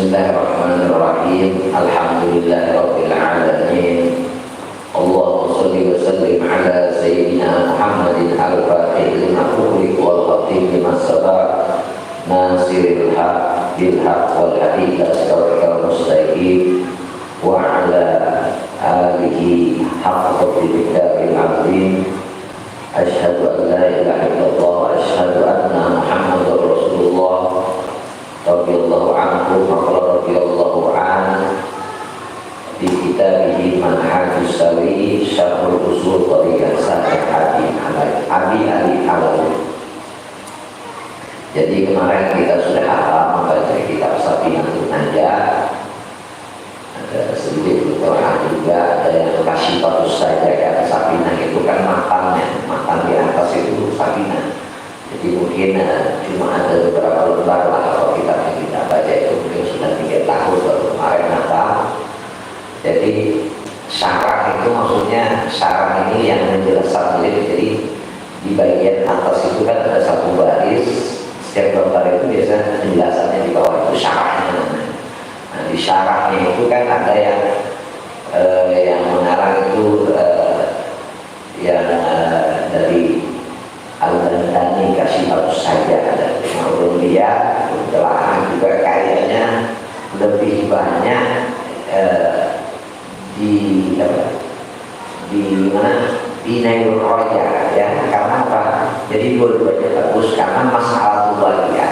Bismillahirrahmanirrahim. Alhamdulillahirabbil alamin. Allahumma shalli wa sallim ala sayyidina Muhammadin al-fatih lima ughliqa wal khatim lima sabaq nasiril haq bil haq wal hadi ila siratal mustaqim wa ala alihi haqqa qadrihi al-azim. Asyhadu an la ilaha illallah wa asyhadu anna Muhammadar Rasulullah. Radhiyallahu anhu maqala radhiyallahu an di kitabihi Manhajus Sari Syarhul Usul Tariqah Sahih Abi Ali Alawi. Jadi kemarin kita sudah hafal membaca kitab Safinatun Najah. Ada sedikit tutoran juga, ada yang Kasyifatus saja kan. Safinah itu kan matangnya, matang di atas itu Safinah. Jadi mungkin cuma ada beberapa lembar lah kalau kita baca itu mungkin sudah 3 tahun baru kemarin Natal. Jadi syarah itu maksudnya syarah ini yang menjelaskan jadi di bagian atas itu kan ada satu baris, setiap lembar itu biasanya penjelasannya di bawah itu syarahnya. Nah di syarahnya itu kan ada yang mengarang itu yang dari Al-Bandani Kasyifatus saja ada maupun dia telah juga kayaknya lebih banyak di mana di Nailul Roja ya, karena apa? Jadi dua-duanya bagus karena masalah ya,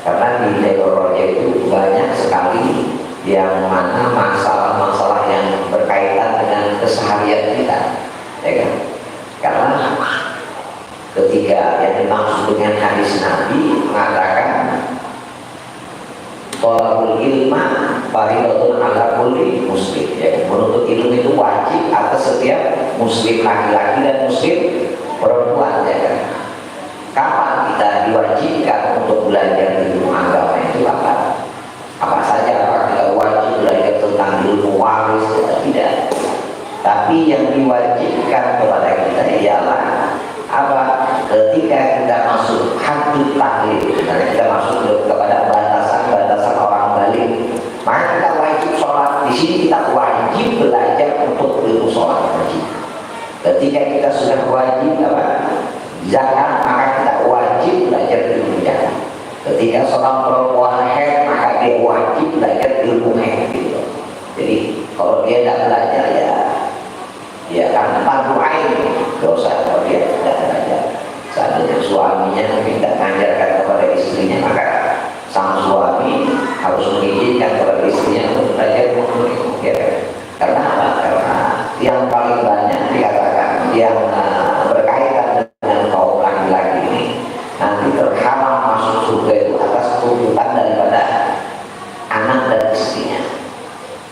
karena di Nailul Roja itu banyak sekali yang mana masalah-masalah yang berkaitan dengan keseharian kita, ya kan? Karena ketika yang dimaksud dengan hadis Nabi mengatakan thalabul ilma fardhatun ala kulli muslim, ya, menuntut ilmu itu wajib atas setiap muslim laki-laki dan muslim perempuan, ya kan. Kapan kita diwajibkan untuk belajar ilmu agama itu apa saja? Apa kita wajib belajar tentang ilmu waris atau tidak? Tapi yang diwajibkan kepada kita ialah apa? Ketika kita masuk haddut taklif, kita masuk kepada batasan orang balik, maka kita wajib sholat. Di sini kita wajib belajar untuk ilmu sholat wajib. Ketika kita sudah wajib zakat, maka kita wajib belajar ilmu zakat. Ketika seorang perempuan haid, maka dia wajib belajar ilmu haid. Gitu. Jadi kalau dia tidak belajar ya kan fardu ain, dosa kalau dia tidak belajar. Seandainya suaminya mungkin tidak mengajarkan kepada istrinya, maka sang suami harus mengizinkan kepada istrinya untuk belajar ilmu. Karena apa? Karena yang paling banyak dikatakan yang berkaitan dengan kaum laki-laki ini nanti terhalang masuk surga itu atas tuntutan daripada anak dan istrinya.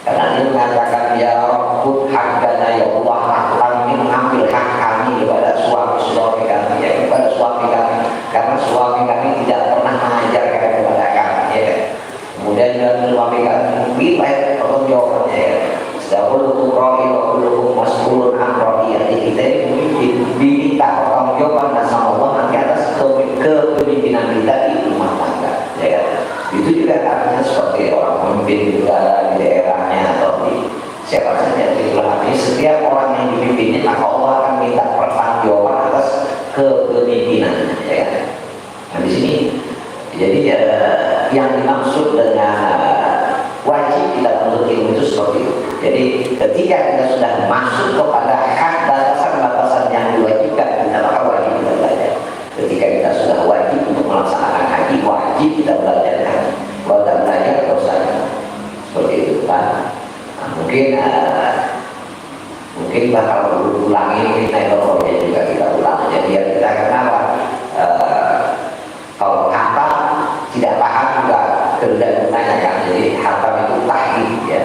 Karena dia mengatakan ya Rabbul haqqana ya Allah, kami mengambil hak kami kepada suami kami, ya, kepada suami kami, karena suami kami tidak pernah mengajarkan kepada kami, ya. Kemudian suami kami bilang pertanyaannya, ya, sedahulu rohi wa kulluhum mas'ulun an rohiyati, kita diminta pertanggungjawaban sama Allah nanti atas kepemimpinan kita di rumah tangga, ya. Itu juga artinya seperti orang pemimpin di daerahnya atau di siapa saja. Itulah setiap orang yang dipimpinnya maka Allah akan minta pertanggungjawaban atas kepemimpinannya, ya. Nah di sini jadi yang dimaksud dengan wajib kita menuntut ilmu itu seperti itu. Jadi ketika kita sudah masuk kepada hak batasan-batasan yang diwajibkan kita, maka wajib kita belajar. Ketika kita sudah wajib untuk melaksanakan haji, wajib kita belajar haji. Kalau tidak belajar dosa, seperti itu kan. Nah, mungkin bakal ulangi ini teknologi juga kita ulang. Jadi biar kita kenapa kalau kata tidak paham juga kemudian menanyakan. Jadi hatam itu tahqiq, ya.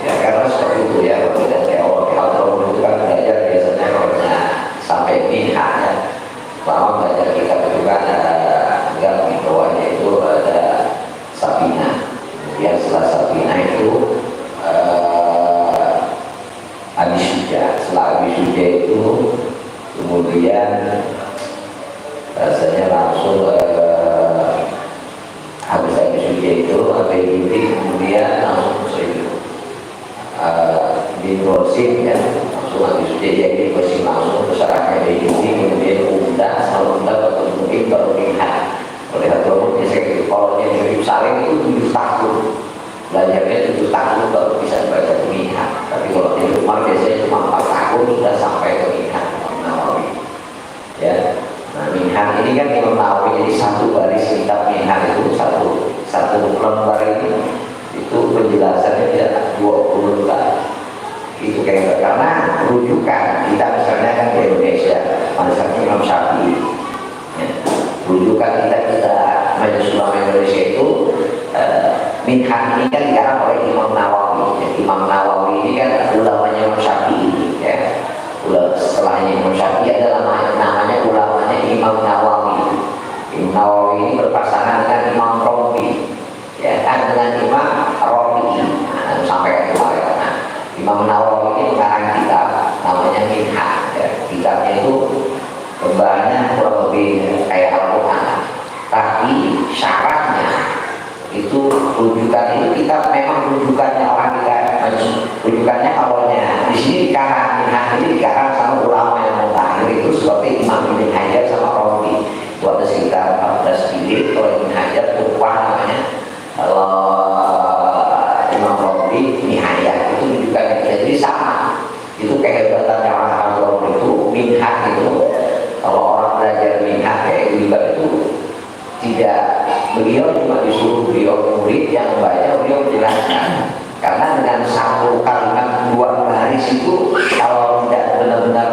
Ya karena seperti itu, ya. Kalau tidak teori itu kan belajar biasanya kalau sampai minhah, ya. Bahwa belajar kita juga ada di bawahnya itu ada Safinah. Kemudian setelah Safinah itu Abisuja. Setelah Abisuja itu kemudian rasanya langsung habis Abisuja itu sampai SIM ya, langsung habis jadi SIM langsung bersyaratnya di sini, kemudian undang selalu undang atau mungkin baru lihat oleh atau biasanya kalau yang dari saling itu 7 tahun belajarnya 7 tahun baru bisa baca pengingat, tapi kalau di rumah biasanya cuma 4 tahun sudah sampai pengingat Nawawi ya. Nah, minhaj ini kan Imam Nawawi, jadi satu baris kitab minhaj itu satu lembar ini itu penjelasannya tidak 20 kali. Itu kayak karena rujukan kita misalnya kan di Indonesia mazhab Imam Syafi'i ya. Rujukan kita Majelis Ulama Indonesia itu minhaj ini kan digarap oleh Imam Nawawi ya. Imam Nawawi ini kan ulamanya Imam Syafi'i ya. Setelahnya Imam Syafi'i adalah namanya ulamanya Imam Nawawi. Imam Nawawi ini berpasangan dengan Imam Rabi ya kan, dengan Imam Rabi. Nah, sampai ke kemarin. Nah, Imam Nawawi ini mengarang kitab namanya Minhaj ya. Kitabnya itu lembarnya kurang lebih kayak Al-Quran, tapi syaratnya itu rujukan itu kita memang rujukannya orang kita rujukannya awalnya di sini dikarang Minhaj ini dikarang sama ulama yang mutakhir itu seperti Imam Ibn Hajar sama Rabi. Itu ada sekitar 14 jilid. Kalau Ibn Hajar tumpah namanya, kalau Imam Rabi Nihayat itu rujukannya jadi sama. Itu kehebatannya orang Rabi itu Minhaj itu. Kalau orang belajar Minhaj kayak itu tidak, beliau cuma disuruh beliau murid yang membaca, beliau menjelaskan. Karena dengan satu kalimat 2 baris itu kalau tidak benar-benar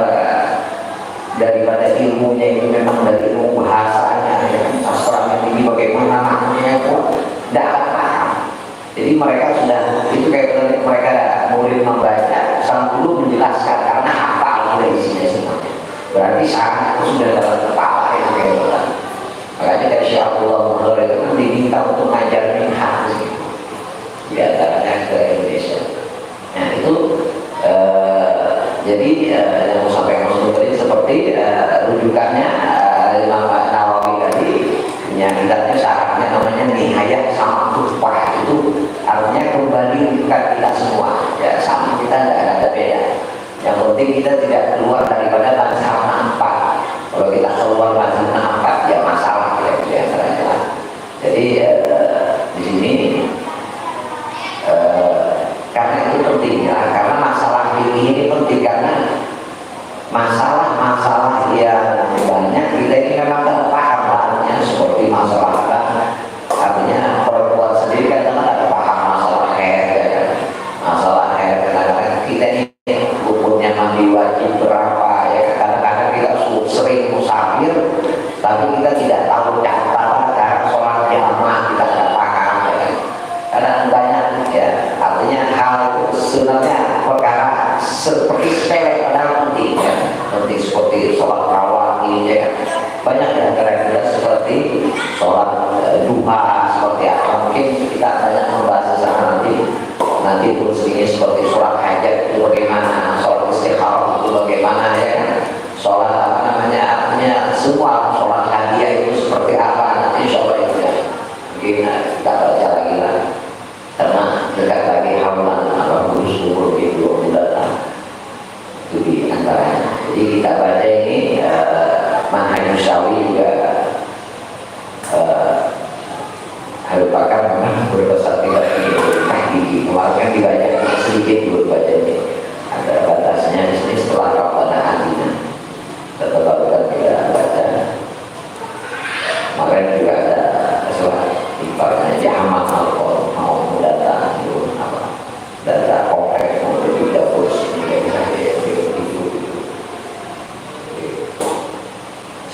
daripada ilmunya itu memang dari ilmu bahasanya ya, sastranya ini bagaimana maknanya itu tidak akan paham. Jadi mereka sudah itu kayak mereka murid membaca sang guru menjelaskan karena apa mulai isinya semuanya. Berarti sangat sudah dalam kepala itu kayak gitu. Makanya dari Syekh Abdullah Muhdar itu kan diminta untuk mengajar minhaj di antaranya ke Indonesia. Nah itu jadi yang mau sampaikan tadi seperti rujukannya Imam Nawawi tadi punya kitabnya syaratnya namanya Nihayat sama Tuhfah. Itu artinya kembali rujukan kita semua ya, sama kita tidak ada beda. Yang penting kita tidak keluar daripada mazhab 4. Kalau kita keluar mazhab 4 ya masalah ya di antaranya. Jadi di sini karena itu penting ya, karena masalah ini penting karena masalah-masalah yang banyak kita ini memang tidak paham artinya, seperti masalah apa artinya perempuan sendiri kan tidak paham masalah haid ya. Masalah haid kadang-kadang kita ini hukumnya mandi wajib berapa ya, kadang-kadang kita sering musafir tapi kita tidak tahu cara sholat jamaah, kita tidak paham ya. Karena banyak ya, artinya hal itu sebenarnya perkara seperti sepele padahal penting ya. Penting seperti sholat rawatib ya. Banyak ya kira-kira seperti sholat duha seperti apa, mungkin kita banyak membahas sana nanti terus ini seperti sholat hajat itu bagaimana, sholat istikharah itu bagaimana ya, sholat apa namanya artinya semua sholat hadiah itu seperti apa, nanti insya Allah itu ya mungkin kita baca lagi lah karena dekat lagi hamalan apa umur itu 2 bulan itu di antaranya. Jadi kita baca ini Manhaj Nusyawi juga Habib Bakar memang berbesar tidak di kemarin dibaca sedikit dulu baca ini ada batasnya di sini setelah Rabbana Atina tetap kan tidak baca. Kemarin juga ada setelah ibaratnya jahaman alkohol mau datang itu apa data kompleks mau lebih dapur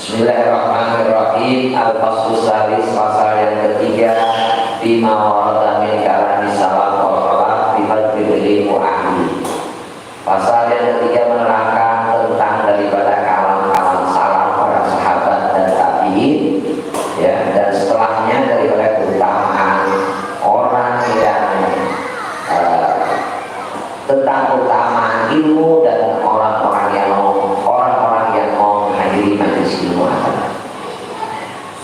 Bismillahirrahmanirrahim. Al-Faslu Salis, pasal yang ketiga, bima warada min kalami salaf wa khalaf bima ilmu ahli. Pasal yang ketiga menerangkan tentang daripada kalam-kalam salaf para sahabat dan tabi'in ya, dan setelahnya daripada keutamaan orang yang tentang keutamaan ilmu dan orang-orang yang mau menghadiri majelis ilmu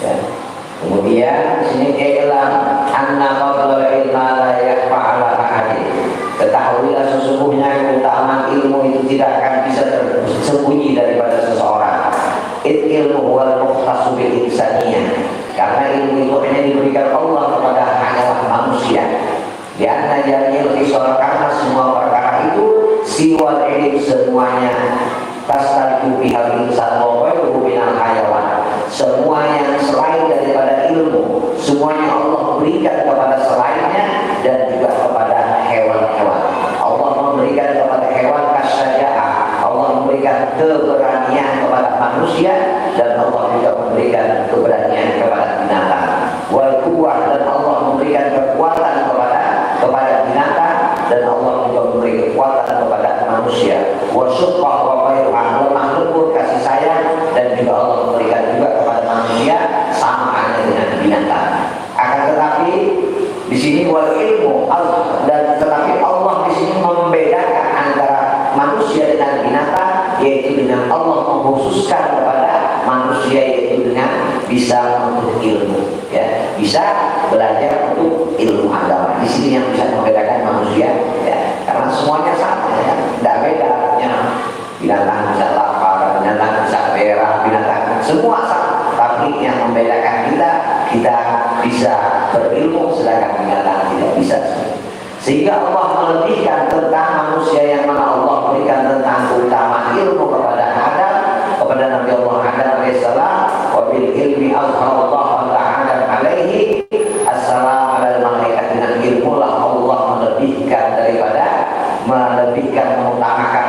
ya. Kemudian sini i'lam anna fadla ilma la yakfa ala ahadin. Ketahuilah sesungguhnya keutamaan ilmu sembunyi daripada seseorang. Ilmu wal mukhtasu bil insaniyah, karena ilmu itu hanya diberikan Allah kepada hanyalah manusia. Karena jalil isor, karena semua perkara itu siwal ilm semuanya tasaliku bihal insan wa ghairuhu minal hayawan, semua yang selain daripada ilmu semuanya Allah berikan kepada selainnya dan juga kepada hewan-hewan. Allah memberikan kepada hewan kasyaja'ah, Allah memberikan keberanian kepada manusia, dan Allah juga memberikan keberanian kepada binatang. Wal quwwah, dan Allah memberikan kekuatan kepada binatang, dan Allah juga memberi kekuatan kepada manusia. Wa syuqqah wa ghairuha, makhluk kasih sayang, dan juga Allah memberikan juga kepada manusia sama halnya dengan binatang. Akan tetapi di sini wal ilmu, dan tetapi Allah di sini membedakan antara manusia dengan binatang, yaitu dengan Allah mengkhususkan kepada manusia yaitu dengan bisa menuntut ilmu, ya, bisa belajar untuk ilmu agama. Di sini yang bisa membedakan manusia, ya, karena semuanya sama, ya, tidak beda. Ya, binatang bisa lapar, binatang bisa berak, binatang semua sama. Tapi yang membedakan kita bisa berilmu, sedangkan binatang tidak bisa. Sehingga Allah melebihkan tentang manusia yang mana Allah berikan tentang keutamaan ilmu kepada Adam, kepada Nabi Allah Adam alaihissalam. Wa bil ilmi azharallahu ta'ala alaihi assalam ala malaikat, dengan ilmu lah Allah mengutamakan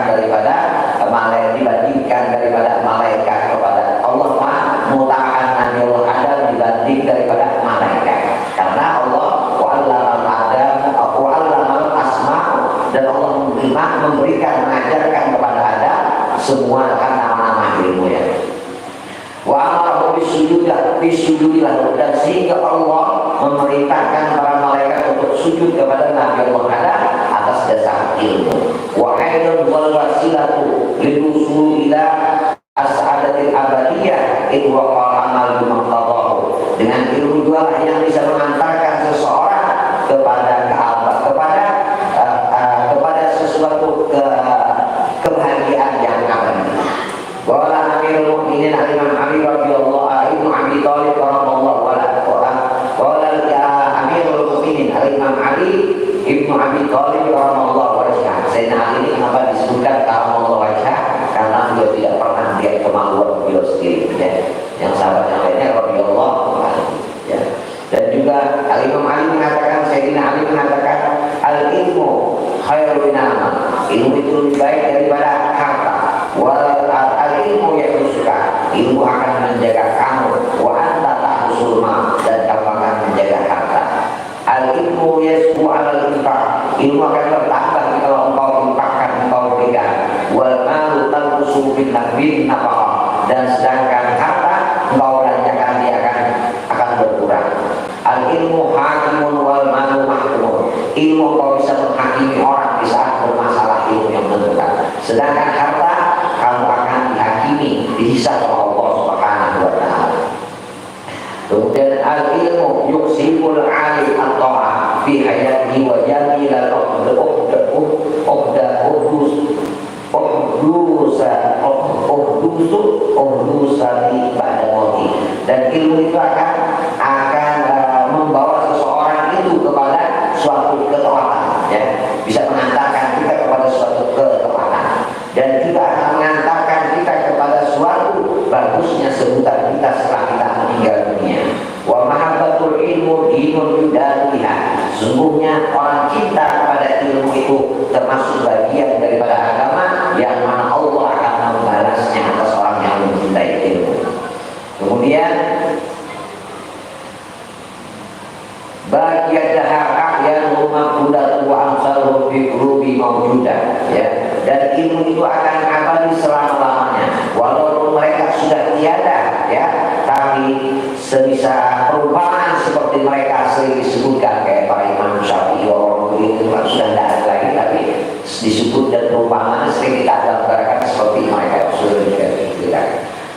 daripada malaikat, dibandingkan daripada malaikat kepada Allah, mengutamakan Nabi Allah Adam dibanding daripada malaikat, karena Allah dan Allah memberikan, mengajarkan kepada Adam semua kan nama-nama ilmu, ya. Wa amarahu bisujudilah, dan sehingga Allah memerintahkan para malaikat untuk sujud kepada Nabi Allah Adam atas dasar ilmu. Wa aidan wal wasilatu lilusul ila as-sa'adatil abadiyah in waqa'a amal bimaqtadahu, dengan ilmu juga yang bisa mengantarkan seseorang kepada sesuatu kebahagiaan yang abadi. Qala Amirul Mukminin Al-Imam Ali radhiyallahu anhu Abi Thalib radhiyallahu anhu, qala Amirul Mukminin Al-Imam Ali Ibnu Abi Thalib radhiyallahu anhu. Sayyidina Ali ini kenapa disebutkan radhiyallahu anhu? Karena beliau tidak pernah melihat kemampuan beliau sendiri, ya. Yang sahabat yang lainnya radhiyallahu anhu, ya. Dan juga Al-Imam Ali mengatakan, Sayyidina Ali mengatakan, al-ilmu khairun min amal, ilmu itu lebih baik daripada harta. Wal al-ilmu yahrusuka, ilmu akan menjaga kamu. Wa anta tahrusul ma, dan kamu akan menjaga harta. Al-ilmu yasbu alal infaq, ilmu akan bertambah kalau engkau infakkan, engkau berikan. Wal malu tanqusu bin nafaqah, dan sedangkan harta engkau belanjakan dia akan berkurang. Al-ilmu hakimun wal malu mahkumun, ilmu kau bisa menghakimi orang di saat bermasalah, ilmu yang menentukan. Sedangkan harta kamu akan dihakimi, dihisab oleh Allah Subhanahu wa ta'ala. Kemudian al-ilmu yuksibul alim at-ta'ah fi hayatihi wa jamilal uhdusati pada mati. Dan ilmu itu akan membawa seseorang itu kepada suatu ketaatan, ya, bisa mengantarkan kita kepada suatu ketaatan, dan juga akan mengantarkan kita kepada suatu bagusnya sebutan kita setelah kita meninggal dunia. Wa mahabbatul ilmu dinun yudariha, sungguhnya orang cinta kepada ilmu itu termasuk bagian daripada agama yang mana Allah akan membalasnya atas orang yang mencintai ilmu. Kemudian bagian dahar yang memakudat wa amsaluhu fi qulubi mawjudah, ya, dan ilmu itu akan abadi selama-lamanya walaupun mereka sudah tiada, ya, tapi sebisa perumpamaan seperti mereka sering disebutkan kayak para Imam Syafi'i orang itu kan sudah tidak ada lagi, tapi disebut dan perumpamaan sering kita gambarkan seperti mereka sudah tidak.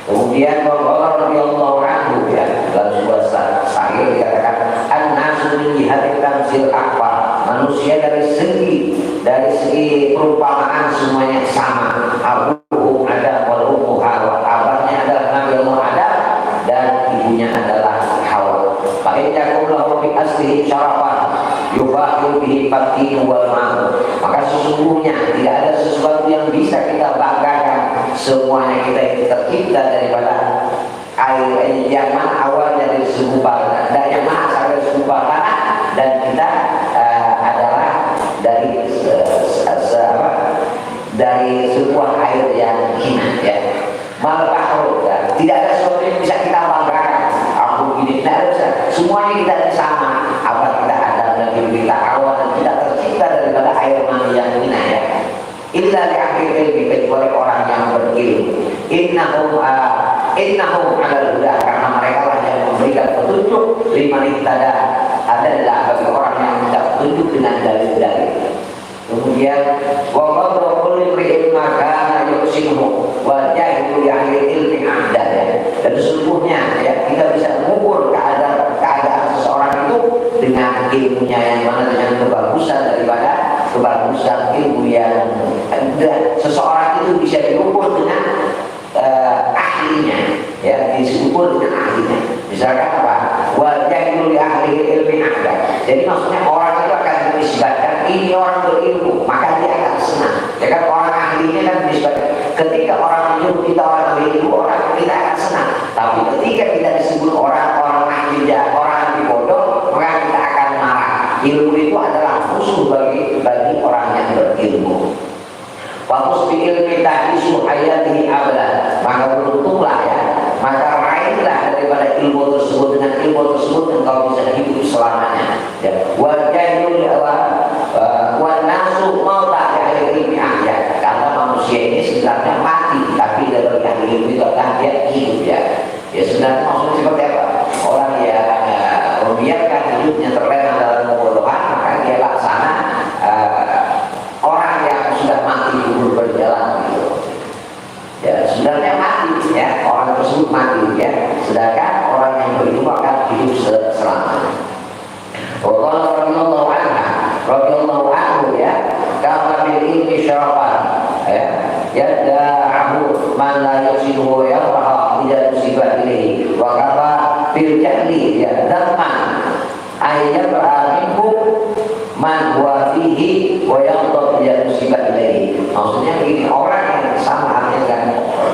Kemudian Allah radhiyallahu anhu, ya, dalam sebuah sahih dikatakan an-nasu min jihati tamsil akbar, manusia dari segi perumpamaan semuanya sama. Abu ada tercipta daripada air yang mana awalnya dari segumpal dan yang mana asal dari segumpal tanah, dan kita adalah dari sebuah air yang hina, ya. Malbahru, ya. Tidak ada sesuatu yang bisa kita banggakan. Aku ini tidak ada, semuanya kita sama. Apa kita ada dan kita awal dan kita tercipta daripada air mani yang hina, ya. Illa li ahli ilmi, kecuali orang yang berilmu. Innahum alal huda, karena mereka lah yang memberikan petunjuk. Liman ihtada, adalah bagi orang yang minta petunjuk dengan dalil-dalil. Kemudian wa qadra kulli imrin ma kana yusimu wa jahilu li ahli ilmi ahdan, ya. Dan sesungguhnya, ya, kita bisa mengukur keadaan seseorang itu dengan ilmunya yang mana, dengan kebagusan daripada kebagusan ilmu yang seseorang itu bisa diukur dengan ahlinya, ya, diukur dengan ahlinya. Misalkan apa? Wa jahilu li ahli ilmi ahdan. Jadi maksudnya orang itu akan dinisbatkan ini orang berilmu, maka dia akan senang. Ya kan, orang ahlinya kan dinisbatkan. Ketika orang menyebut kita orang berilmu, orang kita akan senang. Tapi ketika kita disebut orang ahli dan orang ahli bodoh, maka kita akan marah. Ilmu itu adalah musuh bagi orang yang berilmu. Wakus pikir kita isu hayatihi abadan, maka beruntunglah, ya, maka raihlah daripada ilmu tersebut, dengan ilmu tersebut engkau bisa hidup selamanya, ya. Wajahul wanasu mauta dari ilmi ahya, karena manusia ini sebenarnya mati, tapi dari ahli ilmu itu adalah dia hidup, ya. Ya, sebenarnya maksudnya seperti apa? Orang yang membiarkan hidupnya terlena dalam kebodohan, maka dia laksana orang yang sudah mati dulu berjalan, gitu. Ya, sebenarnya mati, ya, orang tersebut mati, ya. Sedangkan orang yang berilmu akan hidup selamanya. Radhiyallahu anhu, ya, kama bil ilmi syarafan, ya da'ahu man la yusibuhu yafraha tidak musibah ini, wa kama bil jahli, ya, dhamman ayyab minhu man huwa fihi wa yaqdab ya musibah ilahi. Maksudnya begini, orang yang sama artinya kan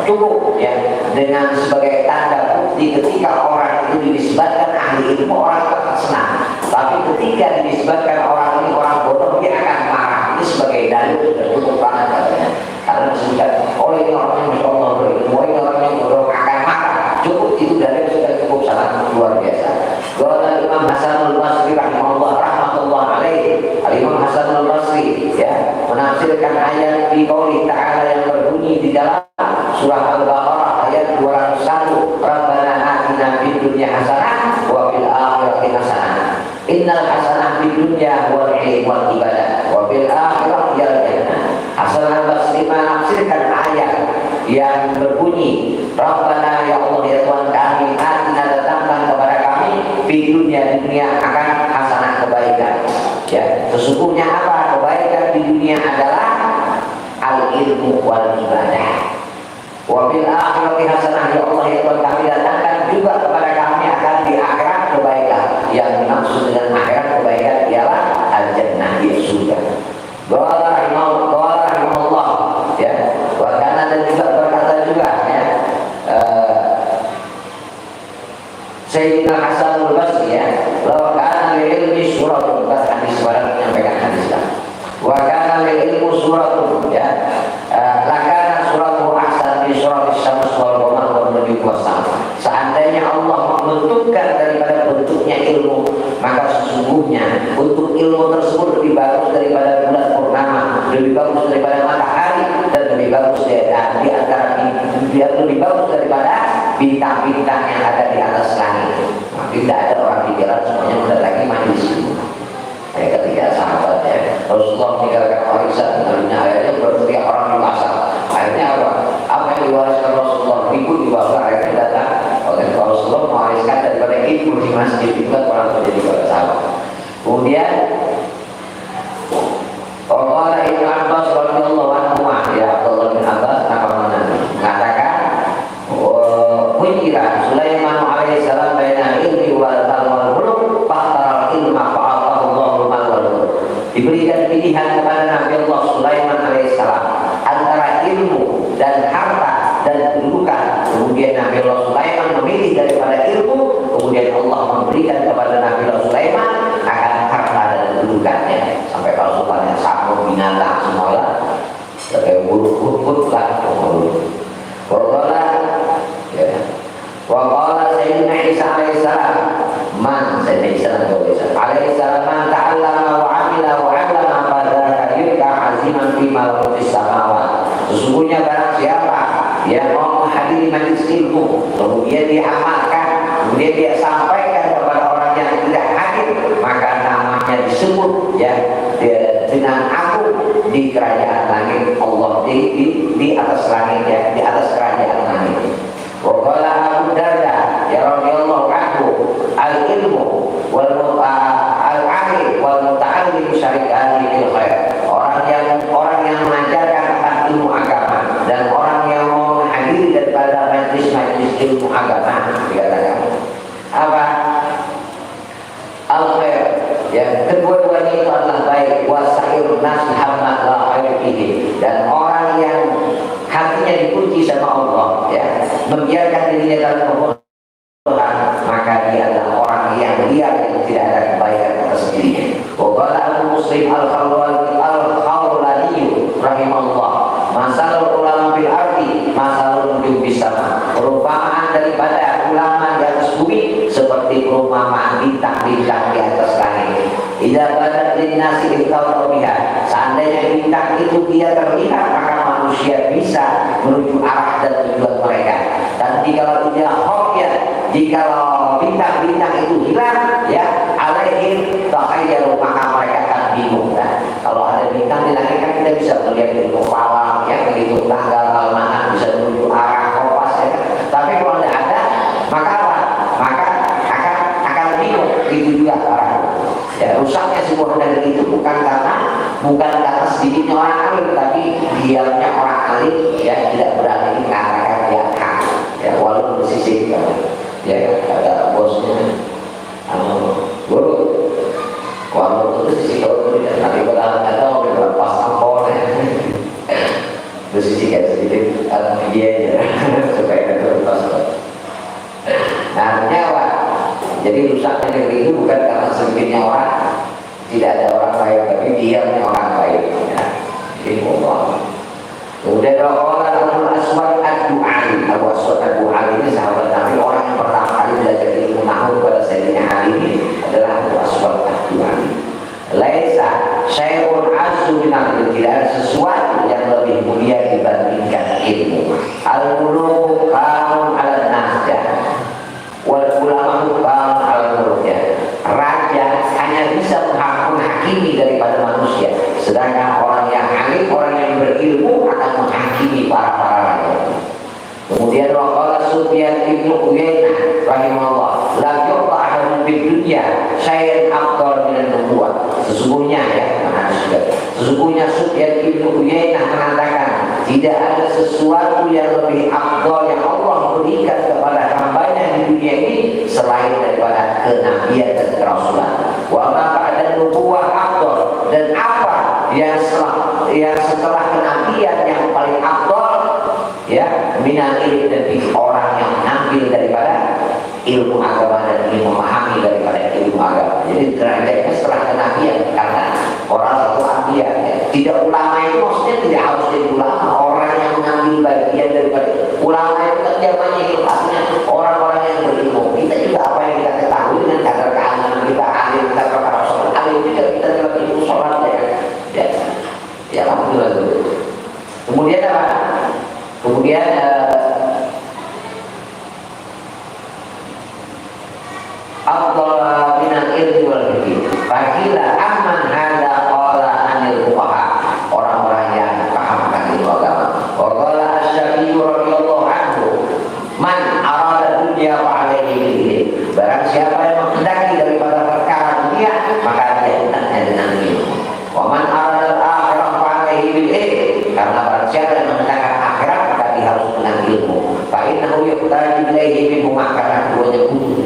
cukup, ya, dengan sebagai tanda bukti ketika orang itu dinisbatkan ahli ilmu, orang akan senang. Tapi ketika dinisbatkan orang ini orang bodoh, dia akan marah. Ini sebagai dalil sudah cukup banget katanya. Karena disebutkan, oh ini orangnya masya Allah berilmu, oh ini orangnya bodoh, akan marah. Cukup, itu dalil sudah cukup sangat luar biasa. Qala Imam Hasan al-Basri rahimahullah rahmatullah alaihi. Imam Hasan al-Basri, ya, menafsirkan ayat di qauli ta'ala yang berbunyi di dalam surah Al-Baqarah ayat 201, Rabbana atina fid dunya hasanah wa fil akhirati hasanah. Innal hasanah fid dunya wal ilmu wal ibadah wa fil akhirati jannah. Hasan al-Basri menafsirkan ayat yang berbunyi, Rabbana, ya Allah, ya Tuhan kami, atina, datangkan kepada kami di dunia akan hasanah kebaikan, ya. Sesungguhnya apa kebaikan di dunia adalah al-ilmu wal ibadah. Wa bil akhirati hasanah, ya Allah, ya Tuhan kami, datangkan juga kepada kami akan di akhirat kebaikan. Yang dimaksud dengan akhirat kebaikan ialah al-jannah, di surga. Qala rahimahullah, ya. Wa kana, dan juga berkata juga, ya, Sayyidina Hasan al-Basri, ya, law kana lil ilmi suratun, bahasa hadis barang menyampaikan hadis lah. Wa kana lil ilmu suratun, ya, lakana suratu ahsan di surat Asy-Syams wal Qamar wal Najm was-Sam. Seandainya Allah membentukkan daripada bentuknya ilmu, maka sesungguhnya untuk ilmu tersebut lebih bagus daripada bulan purnama, lebih bagus daripada matahari, dan lebih bagus lebih bagus daripada bintang-bintang yang ada di atas langit. Tidak ada orang di jalan, semuanya mendatangi majlis. Ketika sahabat, ya, Rasulullah meninggalkan warisan, tentunya akhirnya berarti orang di pasar. Akhirnya apa yang diwariskan Rasulullah? Ibu di bawah, akhirnya datang oleh Rasulullah mewariskan daripada ibu di masjid itu kan orang menjadi para sahabat. Kemudian Qala Ibnu Abbas radhiyallahu anhu, ya, Abdullah bin Abbas mengatakan, Wujira Sulaiman alaihissalam baina ilmi wal mulk fa'tara ilma fa'atahu Allahu mal wal mulk. Diberikan pilihan kepada Nabi Allah Sulaiman alaihissalam antara ilmu dan harta dan kedudukan, Wa qala Sayyidina Isa alaihissalam, man Sayyidina Isa alaihissalam man ta'allama wa 'amila wa 'allama fadzaka yurka 'aziman fi malakutis samawat. Sesungguhnya barang siapa yang mau menghadiri majelis ilmu, kemudian dia amalkan, kemudian dia sampaikan kepada orang yang tidak hadir, maka namanya disebut ya dengan agung di kerajaan langit Allah, di atas langit ya, di atas kerajaan langit. Wa qala Abu Darda ya radhiyallahu anhu, al-ilmu wal al-'alim wal muta'allim syarikani fil khair. Orang yang mengajarkan tentang ilmu agama dan orang yang mau menghadiri daripada majelis ilmu agama, dikatakan apa? Al-khair. Yang kedua-duanya itu adalah baik. Wasairun nas hamma la khair fihi. Dan orang yang hatinya dikunci sama Allah ya, membiarkan dirinya dalam kebodohan, maka dia adalah orang yang liar yang tidak ada kebaikan atas dirinya. Wa qala al-muslim al-khawlani rahimahullah, masalul ulama bil ardi masalul nujum bis sama. Perumpamaan daripada ulama di atas bumi seperti perumpamaan bintang-bintang di atas langit. Idza badat linnasi biha, seandainya bintang itu dia terlihat, maka manusia bisa menuju arah dan tujuan mereka. Dan jikalau tidak khofiyat, jikalau bintang-bintang itu hilang ya, alaihim takhayyalu, maka mereka akan bingung. Nah, kalau ada bintang di langit kan kita bisa melihat dari malam ya, begitu tanggal malam bisa menuju arah kompas ya. Tapi kalau tidak ada, maka apa? Maka akan bingung itu juga arah. Ya, rusaknya sebuah negeri itu bukan karena sedikitnya orang alim, tapi diamnya orang alim ya tidak berani mengarahkan yang hak. Ya, walaupun bersisik ya ada bosnya, guru, walaupun bersisik guru tidak nanti berlalu atau berlepas angkor ya, bersisik ya sedikit dia ya supaya tidak terlepas. Nah, nyawa. Jadi rusaknya negeri itu bukan karena sedikitnya orang, tidak ada orang baik, tapi diamnya orang baik. Ya. Jadi Allah. Kemudian orang Al-Aswad Ad-Du'ali, Al-Aswad Ad-Du'ali ini sahabat Nabi, orang yang pertama kali belajar ilmu nahwu pada Sayyidina Ali ini adalah Al-Aswad Ad-Du'ali. Laisa syai'un azzu minal, tidak ada sesuatu yang lebih mulia dibandingkan ilmu. Al-muluku qamun 'ala nasjah wal ulama hukam al-murja. Raja hanya bisa menghakimi daripada manusia, sedangkan orang yang alim, orang yang berilmu akan menghakimi para raja. Kemudian waqala Sufyan ibnu Uyainah rahimahullah, la yuqta ahadun fid dunya syai'an afdal min an-nubuwah. Sesungguhnya Sufyan ibnu Uyainah mengatakan, tidak ada sesuatu yang lebih afdal yang Allah berikan kepada hambanya di dunia ini selain daripada kenabian dan kerasulan. Wa ma ba'da nubuwah afdal, dan apa yang setelah kenabian yang paling afdal ya, minal ilmi, dan orang yang mengambil daripada ilmu agama dan ilmu memahami daripada ilmu agama. Jadi derajatnya setelah kenabian, karena orang satu ambiya ya. Tidak ulama itu maksudnya tidak harus jadi ulama, orang yang mengambil bagian daripada ulama itu kan zamannya kelasnya orang-orang yang berilmu. Kita juga apa yang kita ketahui dengan kadar keamanan kita, alim kita perkara sholat, alim juga kita dalam ilmu sholat ya alhamdulillah. Kemudian apa? Kemudian afdal minal ilmi wal fikih. Faqila amman hadza qala anil fuqaha, orang-orang yang paham akan ilmu agama. Wa qala asy-Syafi'i radhiyallahu anhu, man arada dunya fa alaihi bil, barang siapa yang menghendaki daripada perkara dunia, maka dia hendaknya dengan ilmu. Wa man arada al-akhirah fa alaihi bil, karena barang siapa yang menghendaki akhirat, maka dia harus dengan ilmu. Fa innahu yuqtadi ilaihi min karena keduanya butuh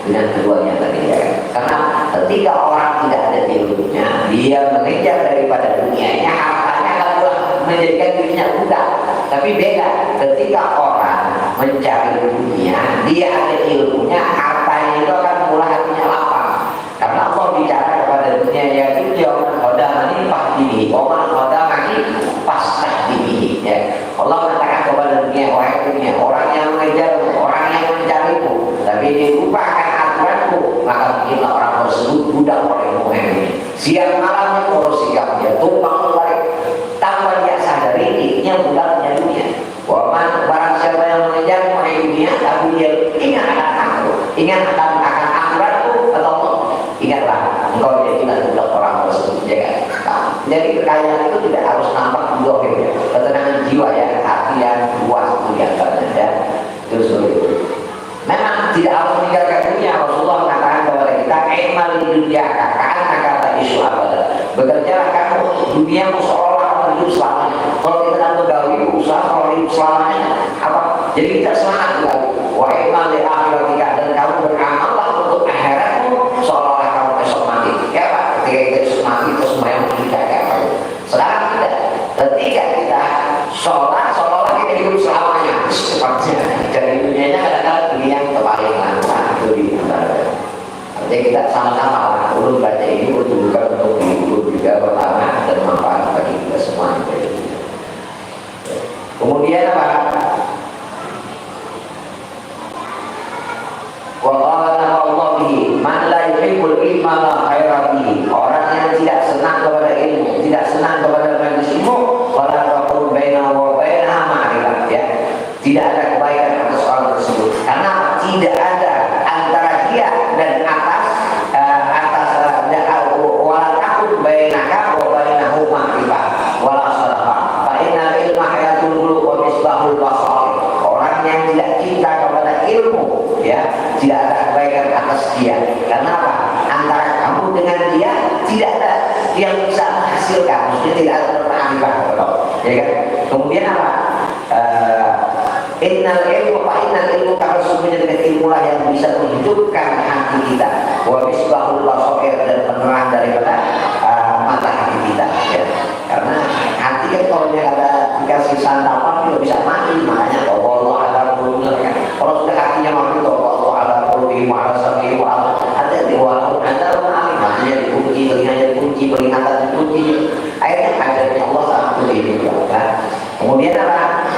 dengan keduanya tadi ya. Karena ketika orang tidak ada ilmunya, dia mengejar daripada dunianya, hartanya kalau menjadikan dirinya budak. Tapi beda ketika orang mencari dunia, dia ada ilmunya, hartanya itu akan mulai hatinya lapang. Karena Allah bicara kepada dunia, yaitu jangan kodamani pahdihi, oman kodamani pastahdihi ya. Allah mengatakan kepada dunia, wahai dunia, orang yang mengejar, orang yang mencari bunyi, ingat akan aku, ingat akan akhiratku atau ingatlah engkau jadi tidak orang tersebut, ya kan? Nah, jadi kekayaan itu tidak harus nampak dohir, ya. Ketenangan jiwa ya, hati yang puas itu yang ya. Terus memang tidak harus meninggalkan dunia. Rasulullah mengatakan kepada kita, "Imal di dunia kakak kata isu abada." Bekerjalah kamu untuk dunia seolah hidup selamanya. Kalau kita kan pegawai usaha kalau hidup selamanya apa? Jadi kita semangat juga. Wa imal di akhiratika, dan kamu beramallah untuk akhiratmu seolah-olah kamu besok mati. Ya Pak, ketika kita besok mati itu semua yang kita kayak sekarang tidak. Ketika kita sholat seolah-olah kita hidup selamanya. Sepertinya dari dunianya kadang-kadang dunia yang terpaling itu di antara. Artinya kita sama-sama urut baca ini untuk hibur juga pertama dan manfaat bagi kita semua. Kemudian apa? Wa qala Allah bihi man la yuhibbul ilma la khaira bihi. Orang yang tidak senang kepada ilmu, tidak senang kepada majelis ilmu, wala taqul baina wa baina ma'rifah, ya. Tidak ada kebaikan atas orang tersebut. Karena tidak ada antara dia dan atas wala taqul bainaka wa bainahu ma'rifah wala sadaqah. Fa inna ilma hayatul qulub wa misbahul basar. Orang yang tidak cinta kepada ilmu, ya, tidak ada kebaikan atas dia. Karena apa? Antara kamu dengan dia tidak ada yang bisa menghasilkan, maksudnya tidak ada pertanyaan, ya kan? Kemudian apa? Innal ilmu karena sesungguhnya dengan ilmulah yang bisa menghidupkan hati kita. Wa misbahul basair, dan penerang daripada mata hati kita, ya. Karena hati kan kalau dia ada dikasih santapan tidak bisa mati, makanya Allah ada qulubnya kan. Kalau sudah hatinya mati Allah ada qulubi wa asami wa ada diwalau ada alim, hatinya dikunci, telinganya dikunci, penglihatan dikunci. Akhirnya hadirnya Allah sangat ini, ya. Kemudian apa?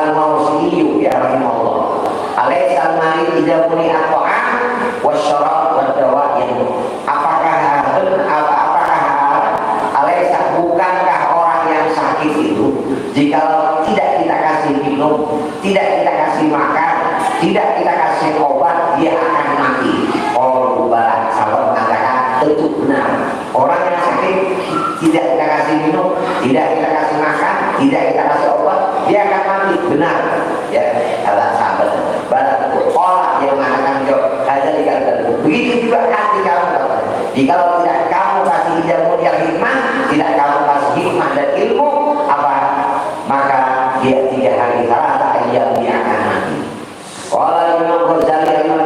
Al-Mawsili ya rahimahullah. Alaisa al-mari idza kuni at-ta'am wasyarab wad-dawa'i. Apakah alaisa bukankah orang yang sakit itu jika tidak kita kasih minum, tidak kita kasih makan, tidak kita kasih obat, dia akan mati. Orang barat sahabat mengatakan tentu benar. Orang yang sakit tidak kita kasih minum, tidak kita kasih makan, tidak kita kasih obat, dia akan mati. Benar, ya. Kata sahabat barat orang yang mengatakan ada dikatakan begitu juga hati kamu. Jika tidak kamu kasih ilmu yang hikmah, tidak kamu kasih hikmah dan ilmu, apa? Maka dia 3 hari salah ayam dia akan mati. Kalau Imam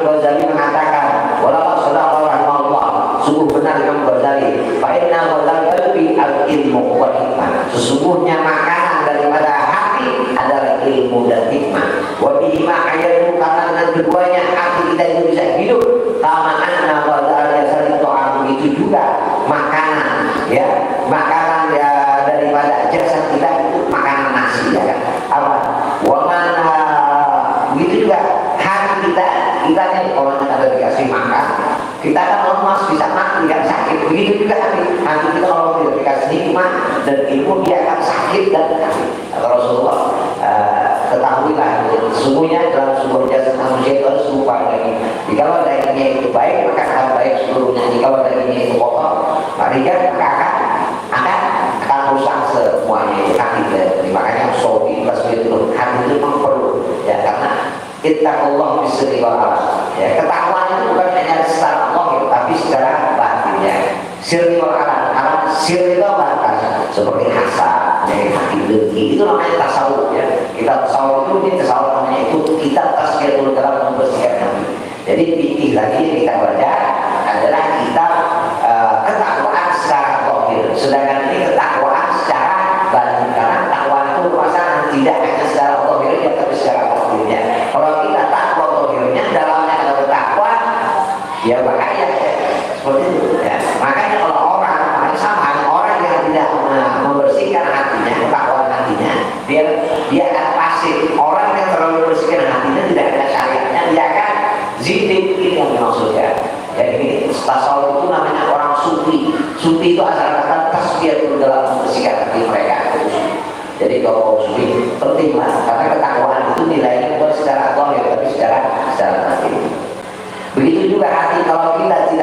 Ghazali mengatakan, walau sallallahu alaihi sungguh benar Imam Ghazali, fa inna Ghazali al-ilmu wal hikmah. Sesungguhnya makanan daripada hati adalah ilmu dan hikmah. Wa bihi ma ayatu, karena dengan keduanya hati kita itu bisa hidup. Kama anna Ghazali sallallahu itu juga makanan, ya. Makanan ya daripada jasad kita itu makanan nasi, ya kan. Apa? Wa mana begitu juga hati kita ini kalau kita ada dikasih makan, kita akan lemas, bisa mati, tidak sakit. Begitu juga hati kita kalau tidak dikasih nikmat dan ilmu, dia akan sakit dan sakit. Kata Rasulullah, ketahuilah sesungguhnya dalam sebuah jasad manusia itu harus berupa daging. Jikalau dagingnya itu baik, maka akan baik seluruhnya. Jikalau dagingnya itu kotor, maka akan rusak semuanya. Itu hati dari makanya sobi tasbih itu hati itu memang perlu, ya, karena ittaqullah bisirri wal alam. Ya, ketakwaan itu bukan hanya secara Allah, tapi secara batinnya. Sirri wal alam, sirri itu batas seperti hasad, dari hati dengki, itu namanya tasawuf, ya. Kita tasawuf itu namanya itu kita tasbihul dalam membersihkan hati. Jadi fikih lagi yang kita baca adalah kitab ketakwaan secara zahir. Sedangkan ini ketakwaan secara batin, karena takwaan itu perasaan tidak hanya secara zahirnya tapi secara batinnya. Kalau kita takwa zahirnya, dalamnya ada takwa, ya bahaya, ya. Seperti itu, ya. Makanya kalau orang sama orang yang tidak membersihkan hatinya, ketakwaan hatinya, dia akan pasif. Orang yang terlalu membersihkan hatinya, tidak ada syariatnya, dia akan zindik. Ini yang dimaksudnya. Ya, ini tasawuf itu namanya orang sufi. Sufi itu asal kata tasbih itu dalam membersihkan hati mereka. Jadi kalau sufi penting lah, karena ketakwaan itu nilainya bukan secara zahir tapi secara batin. Begitu juga hati, kalau kita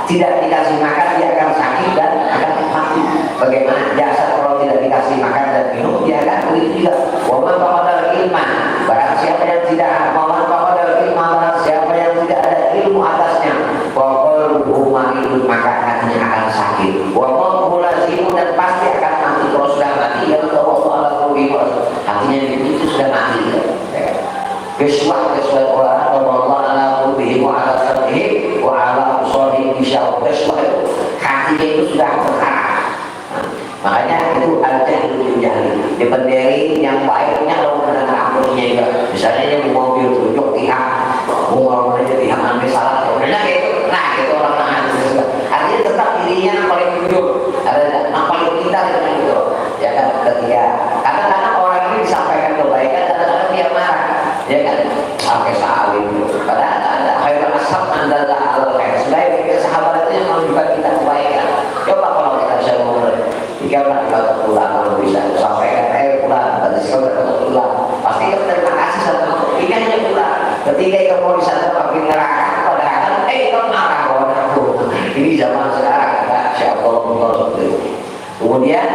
tidak dikasih makan dia akan sakit dan akan mati. Bagaimana jasad kalau tidak dikasih makan dan minum dia akan begitu juga. Waman pamadal ilman, barang siapa yang tidak waman pamadal ilman, barang siapa yang tidak ada ilmu atasnya, waqalbuhu maridun, maka hatinya akan sakit. Waqalbuhu lazimun, dan pasti akan mati. Kalau sudah mati ya hatinya itu sudah mati. Keswah orang Allah ala qulubihim wa ala sam'ihim wa ala absarihim gishawa. Keswah itu hatinya itu sudah berkarat. Makanya itu al-jahlu bil jahli. Dipenderi yang baiknya kalau mendengar akurnya juga. Misalnya dia mau mobil tunjuk pihak, mau aja pihak ambil salah. Udah gitu. Nah itu orang tangan itu. Artinya tetap dirinya yang paling tunjuk. Ada yang paling pintar gitu. Ya kan, ketika kadang-kadang orang ini disampaikan kebaikan, kadang-kadang dia marah. Ya kan, pakai salib. Padahal ada khairul ashab anda al khair. Sebaik sahabat itu yang menunjukkan kita kebaikan. Coba kalau kita bisa ngomong, jika kita pulang kalau bisa sampaikan, pulang, tadi sekarang pulang. Pasti kita terima kasih sama ikannya pulang. Ketika kita mau disana pakai neraka, padahal kamu marah kawan aku. Ini zaman sekarang, siapa Allah seperti itu. Kemudian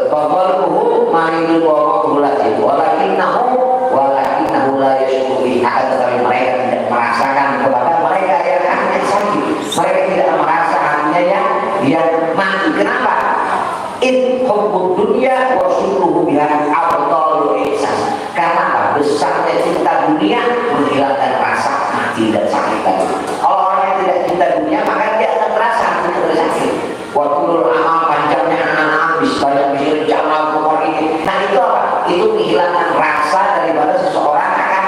qabalbuhu maridun wa qawluhu lazim walakinnahu la yashkuru bihi, tetapi mereka tidak merasakan kepada mereka yang hanya sakit. Mereka tidak merasa hanya yang mati. Kenapa? In hubbud dunya wa syukruhu biha afdalul ihsan. Karena apa? Besarnya cinta dunia menghilangkan rasa mati dan sakit tadi. Kalau orang yang tidak cinta dunia maka dia akan merasa hatinya tersakit. Wa kulul amal, panjangnya anak habis banyak mikir jamal kumor ini. Nah itu apa? Itu menghilangkan rasa daripada seseorang akan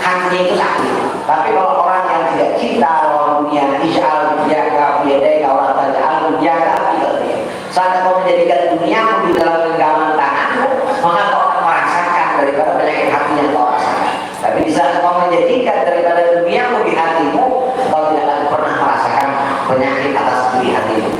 hatinya itu sakit. Tapi kalau orang yang tidak cinta lawan dunia, is'al jaga biadai orang taj'al jaga biadai. Saat kau menjadikan dunia di dalam genggaman tanganmu, maka kau akan merasakan daripada penyakit hati yang kau rasakan. Tapi di saat kau menjadikan daripada duniamu di hatimu, kau tidak akan pernah merasakan penyakit atas diri hatimu.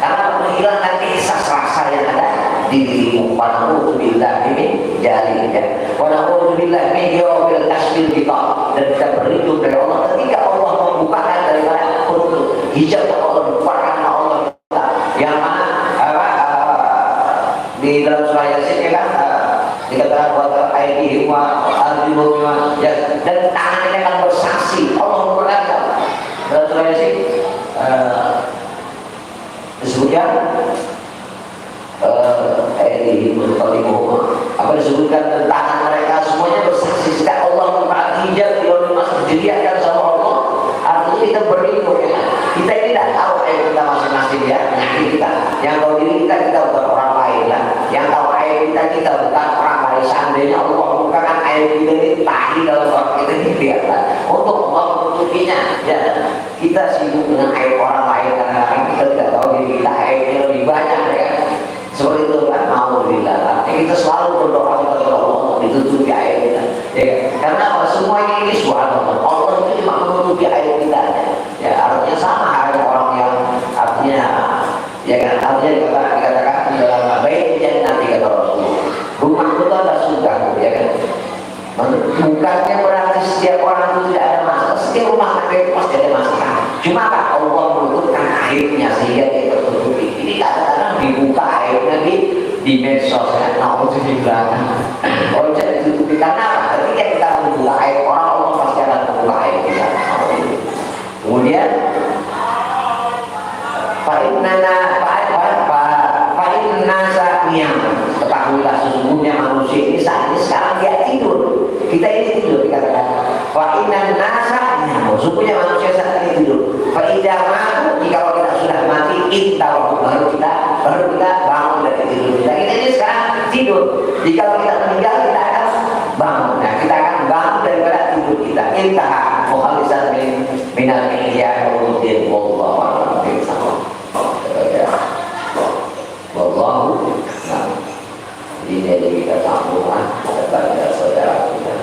Karena menghilangkan ihsas rasa yang ada di dirimu. Wa na'udzubillahi min dzalik. Wa na'udzubillahi min yawmil kasbil kita. Dan kita berlindung dari Allah ketika Allah membukakan daripada untuk hijab yang Allah bukakan Allah kita. Yang mana di dalam surah Yasin kan dikatakan buat aidihim wa arjuluhum dan tangannya akan bersaksi. Allah memperlihatkan dalam surah Yasin disebutkan apa disebutkan tentang mereka semuanya bersaksi sejak Allah membuka hijab di dalam masjid dilihatkan sama Allah. Artinya kita berlindung ya. Kita ini tidak tahu aib kita masing-masing ya, penyakit kita. Yang tahu diri kita bukan orang lain lah. Yang tahu aib kita bukan orang lain. Seandainya Allah bukakan aib kita ini tahi dalam orang kita ini kelihatan. Untuk Allah menutupinya ya. Kita sibuk dengan aib orang lain karena kita tidak tahu diri kita aibnya lebih banyak ya. Seperti itu kan, alhamdulillah. Kita selalu berdoa kepada Allah ditutupi aib kita. Ya, karena apa? Semua ini subhanallah. Allah itu cuma menutupi aib kita. Ya, artinya sama ada orang yang artinya ya kan, artinya dikatakan di dalam baik dan nanti kata Rasulullah. Rumah itu ada surga, ya kan. Bukannya berarti setiap orang itu tidak ada masalah. Setiap rumah tangga itu pasti ada masalah. Cuma kan Allah menutupkan aibnya sehingga dia tertutupi. Ini kadang-kadang dibuka aibnya di medsos ya. Nah, itu di belakang. Kalau tidak ditutupi karena apa? Ketika kita membuka aib orang, Allah pasti akan membuka aib kita. Kemudian ketahuilah sesungguhnya manusia ini saat ini sekarang dia tidur. Kita ini tidur dikatakan. Fa innan nasa, sesungguhnya manusia saat ini tidur. Fa idza matu, jika kita sudah mati, baru kita bangun dari tidur kita. Kita ini sekarang tidur. Jika kita meninggal kita akan bangun. Nah, kita akan bangun daripada tidur kita. Intaha mukhalisan minal ihya wa udin wallahu a'lam. Wallahu a'lam. Ini dari kita sambungan kepada saudara kita.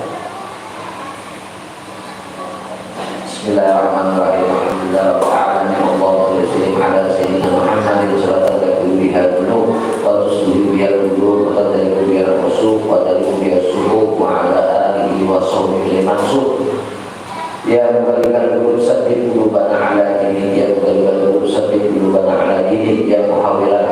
Bismillahirrahmanirrahim. Alhamdulillah rabbil alamin. Allahumma shalli ala sayyidina Muhammadin sallallahu alaihi wa sallam wa tusbihu biha al-qulub wa mausuf wa dalil dia suruh wa ala alihi wa sahbihi mansub. Ya muballighal qulub sabbit qulubana ala dini, ya muballighal qulub sabbit qulubana ala dini, ya muhawwilal